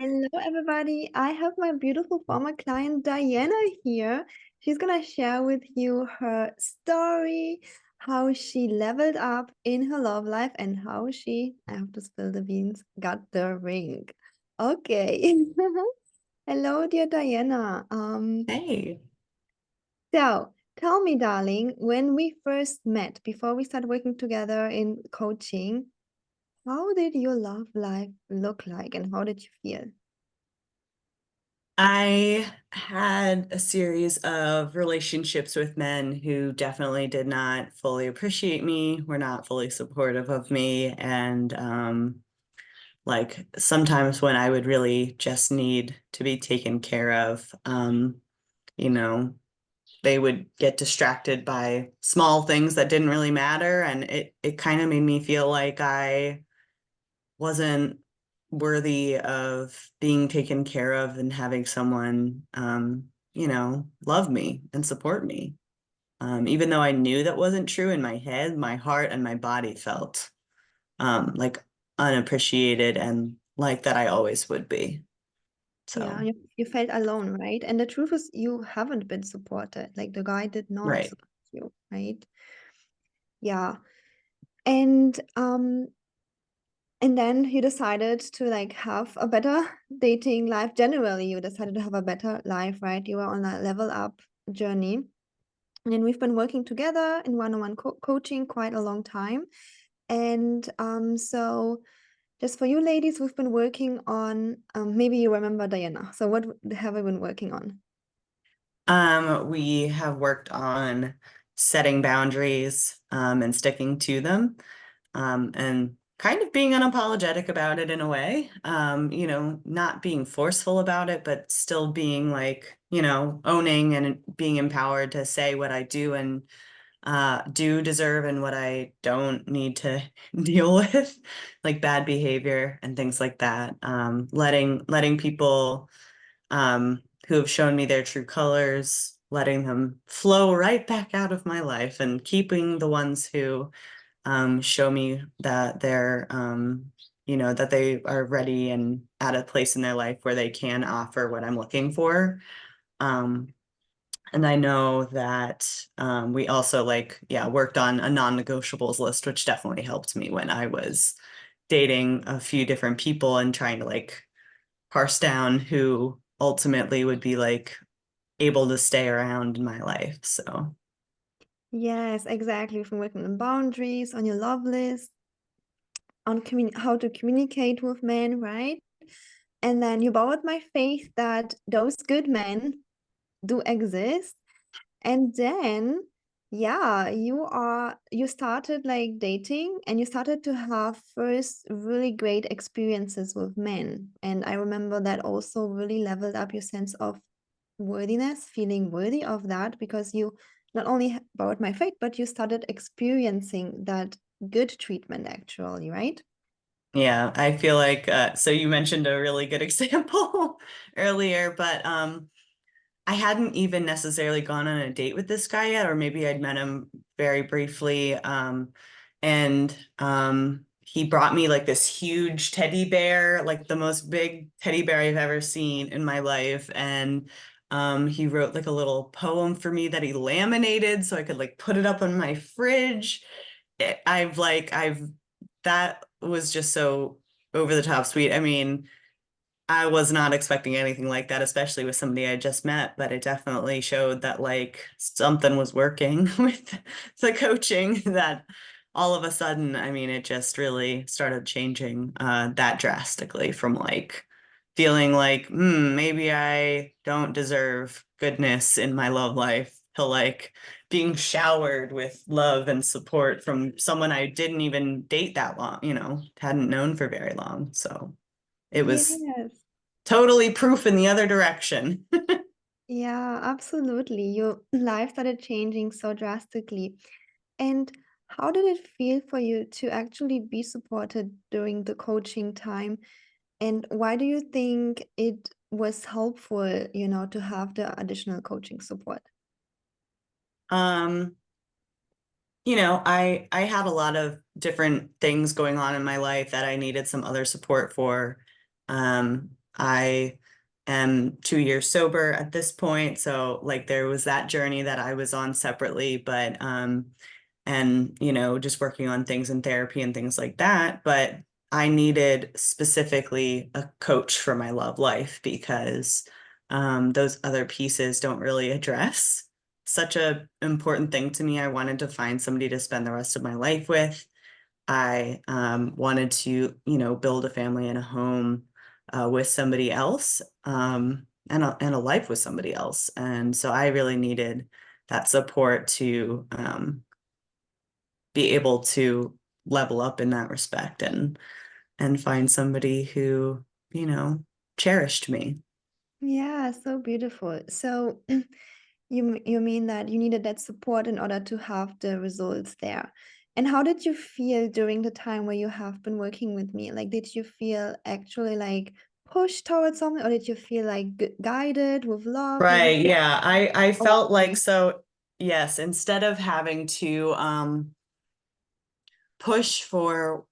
Hello, everybody. I have my beautiful former client Diana here. She's gonna share with you her story, how she leveled up in her love life, and how she, I have to spill the beans, got the ring. Okay. Hello, dear Diana. Hey, So tell me, darling, when we first met, before we started working together in coaching, how did your love life look like and how did you feel? I had a series of relationships with men who definitely did not fully appreciate me, were not fully supportive of me, and like sometimes when I would really just need to be taken care of, you know, they would get distracted by small things that didn't really matter, and it kind of made me feel like I wasn't worthy of being taken care of and having someone, love me and support me. Even though I knew that wasn't true in my head, my heart and my body felt like unappreciated and like that I always would be. Yeah, So, you felt alone, right? And the truth is, you haven't been supported. Like the guy did not right. support you, right? Yeah. And and then you decided to like have a better dating life. Generally, you decided to have a better life, right? You were on a level up journey. And then we've been working together in one-on-one coaching quite a long time. And so just for you ladies, we've been working on maybe you remember Diana. So what have we been working on? We have worked on setting boundaries and sticking to them, and kind of being unapologetic about it in a way. Not being forceful about it, but still being like, owning and being empowered to say what I do and do deserve and what I don't need to deal with, like bad behavior and things like that. Letting people who have shown me their true colors, letting them flow right back out of my life and keeping the ones who show me that that they are ready and at a place in their life where they can offer what I'm looking for. Um, and I know that we also worked on a non-negotiables list, which definitely helped me when I was dating a few different people and trying to parse down who ultimately would be able to stay around in my life. So Yes, exactly. From working on boundaries, on your love list, on how to communicate with men, right? And then you borrowed my faith that those good men do exist. And then, yeah, you started like dating and you started to have first really great experiences with men. And I remember that also really leveled up your sense of worthiness, feeling worthy of that because you not only borrowed my faith, but you started experiencing that good treatment actually, right? yeah, I feel like so you mentioned a really good example earlier, but I hadn't even necessarily gone on a date with this guy yet, or maybe I'd met him very briefly. And he brought me like this huge teddy bear, like the most big teddy bear I've ever seen in my life. And he wrote like a little poem for me that he laminated so I could like put it up on my fridge. I've that was just so over the top sweet. I mean, I was not expecting anything like that, especially with somebody I just met, but it definitely showed that something was working with the coaching that all of a sudden, I mean, it just really started changing that drastically from feeling like, maybe I don't deserve goodness in my love life to being showered with love and support from someone I didn't even date that long, hadn't known for very long. So it was Yes. totally proof in the other direction. Yeah, absolutely. Your life started changing so drastically. And how did it feel for you to actually be supported during the coaching time? And why do you think it was helpful, to have the additional coaching support? Um, I had a lot of different things going on in my life that I needed some other support for. I am 2 years sober at this point. So like there was that journey that I was on separately, but and just working on things in therapy and things like that. But I needed specifically a coach for my love life because those other pieces don't really address such a important thing to me. I wanted to find somebody to spend the rest of my life with. I wanted to, build a family and a home with somebody else, and a life with somebody else. And so I really needed that support to be able to level up in that respect and find somebody who, cherished me. Yeah, so beautiful. So you mean that you needed that support in order to have the results there. And how did you feel during the time where you have been working with me? Like, did you feel actually like pushed towards something, or did you feel like guided with love? Like, Right. Yeah. I oh, felt like so, yes, instead of having to push for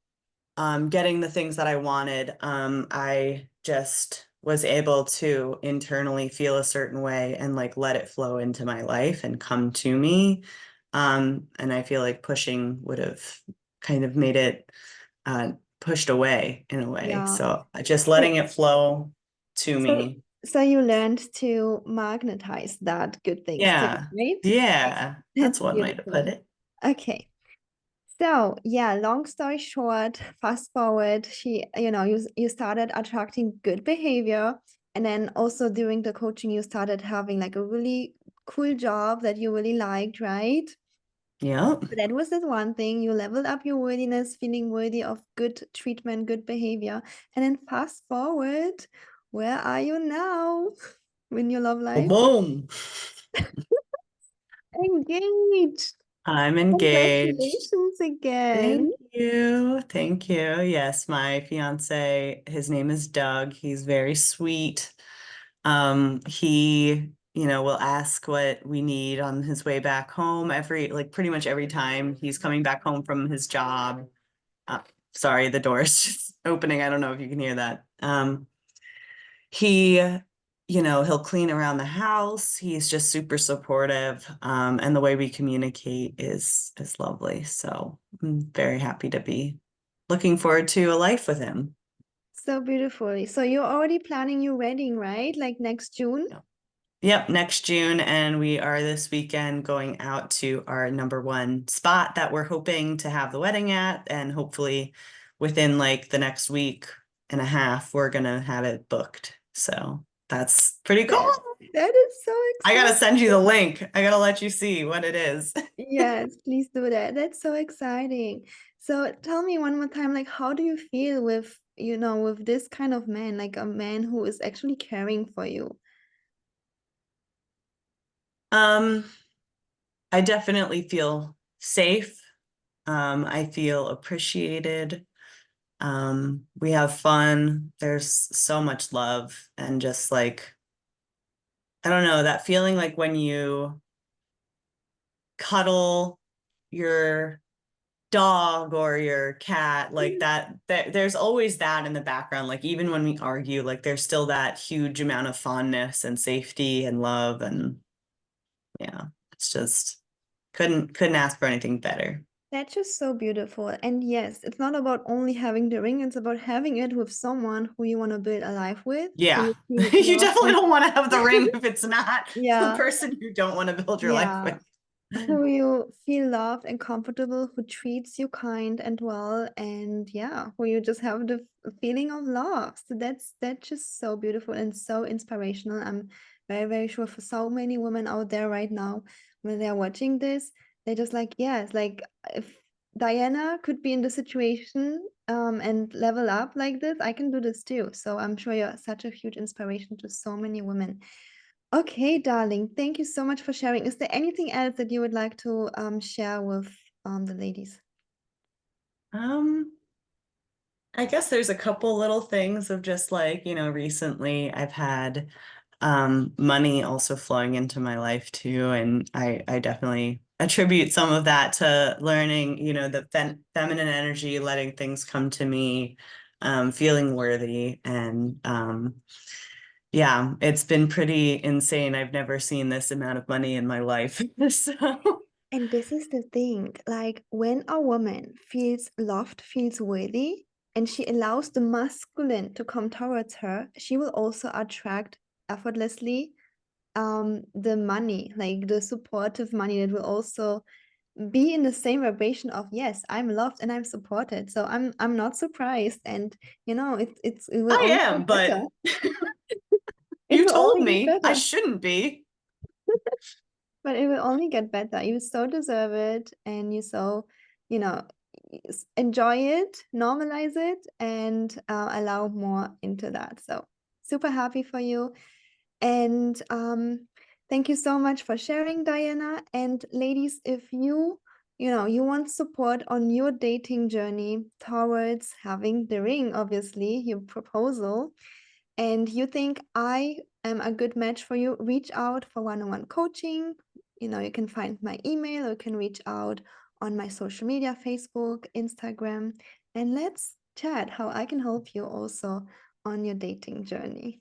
getting the things that I wanted, I just was able to internally feel a certain way and like let it flow into my life and come to me. And I feel like pushing would have kind of made it pushed away in a way. yeah. So just So, letting it flow to so, me. so you learned to magnetize that good things to you, Yeah. right? Yeah. That's That's one way to put beautiful. it. Okay. So, yeah, long story short, fast forward, you started attracting good behavior. And then also during the coaching, you started having like a really cool job that you really liked, right? Yeah. So that was that one thing. You leveled up your worthiness, feeling worthy of good treatment, good behavior. And then fast forward, where are you now in your love life? Boom. Engaged. I'm engaged. Congratulations again. Thank you. Thank you. Yes, my fiance, his name is Doug. He's very sweet. He, will ask what we need on his way back home like pretty much every time he's coming back home from his job. Uh, Sorry, the door's just opening. I don't know if you can hear that. He, he'll clean around the house. He's just super supportive. And the way we communicate is lovely. So I'm very happy to be looking forward to a life with him. So beautifully. So you're already planning your wedding, right? Like next June? Yep, next June, and we are this weekend going out to our number one spot that we're hoping to have the wedding at, and hopefully within like the next week and a half, we're gonna have it booked. So that's pretty cool. That that is so I gotta exciting. send you the link. I gotta let you see what it is. Yes, please do that. That's so exciting. So tell me one more time, like how do you feel with, with this kind of man, like a man who is actually caring for you? Um, I definitely feel safe. I feel appreciated. We have fun. There's so much love and just like, I don't know, that feeling like when you cuddle your dog or your cat, like that there's always that in the background. Like even when we argue, like there's still that huge amount of fondness and safety and love. And yeah, it's just couldn't ask for anything better. That's just so beautiful. And yes, it's not about only having the ring, it's about having it with someone who you want to build a life with, who Yeah. you feel You loved definitely and don't want to have the ring if it's not the yeah, person you don't want to build your life yeah. with. Who you feel loved and comfortable, who treats you kind and well, and yeah, who you just have the feeling of love. So that's just so beautiful and so inspirational. I'm very, very sure for so many women out there right now, when they're watching this, they're just like, yes, like if Diana could be in the situation and level up like this, I can do this too. So I'm sure you're such a huge inspiration to so many women. Okay, darling. Thank you so much for sharing. Is there anything else that you would like to share with the ladies? Um, I guess there's a couple little things of just like, recently I've had money also flowing into my life too. And I definitely attribute some of that to learning, the feminine energy, letting things come to me. feeling worthy. And yeah, it's been pretty insane. I've never seen this amount of money in my life. So And this is the thing, like when a woman feels loved, feels worthy, and she allows the masculine to come towards her, she will also attract effortlessly the money, like the supportive money that will also be in the same vibration of, yes, I'm loved and I'm supported. So I'm not surprised. And you know, it will I only am, get better. but It you will told only get me I better. shouldn't be. But it will only get better. You so deserve it, and you so, you know, enjoy it, normalize it, and allow more into that. So super happy for you. And thank you so much for sharing, Diana. And ladies, if you want support on your dating journey towards having the ring, obviously, your proposal, and you think I am a good match for you, reach out for one-on-one coaching. You can find my email, or you can reach out on my social media, Facebook, Instagram, and let's chat how I can help you also on your dating journey.